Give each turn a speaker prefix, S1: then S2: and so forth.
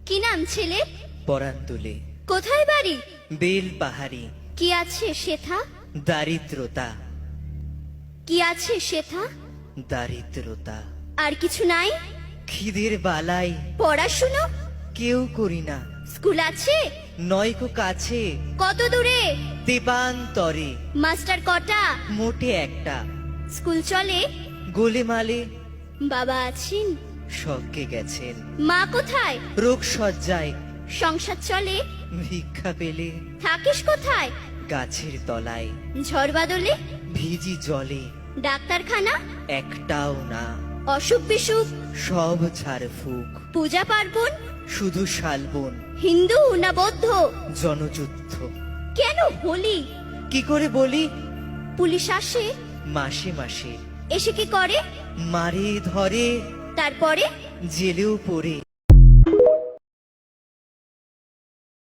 S1: কি নাম ছেলে?
S2: পরান তুলে
S1: কোথায় বাড়ি?
S2: বেল পাহাড়ি।
S1: কি আছে সেথা?
S2: দারিদ্রতা,
S1: কি আছে সেথা?
S2: দারিদ্রতা।
S1: আর কিছু নাই?
S2: খিদের বালাই
S1: পড়াশুনো?
S2: কেউ করি না,
S1: স্কুল আছে?
S2: নয়কো কাছে
S1: কত দূরে?
S2: দেবান্তরে।
S1: মাস্টার কটা?
S2: মোটে একটা।
S1: স্কুল চলে?
S2: গোলেমালে
S1: বাবা আছেন?
S2: স্বর্গে গেছেন।
S1: মা কোথায়?
S2: রোগ সজ্জায়
S1: সংসার চলে?
S2: ভিক্ষা পেলে
S1: থাকিস কোথায়?
S2: গাছের তলায়।
S1: ঝড় বাদলে?
S2: ভিজি জলে
S1: ডাক্তারখানা?
S2: একটাও না,
S1: অসুখ বিসুখ?
S2: সব ঝাড়ফুঁক।
S1: পূজা পার্বণ?
S2: শুধু শালবন,
S1: হিন্দু না বৌদ্ধ?
S2: জনযুদ্ধ।
S1: কেন হোলি?
S2: কি করে বলি?
S1: পুলিশ আসে?
S2: মাসে মাসে
S1: এসে কি করে?
S2: মারে ধরে,
S1: তারপরে?
S2: জেলেও পড়ে।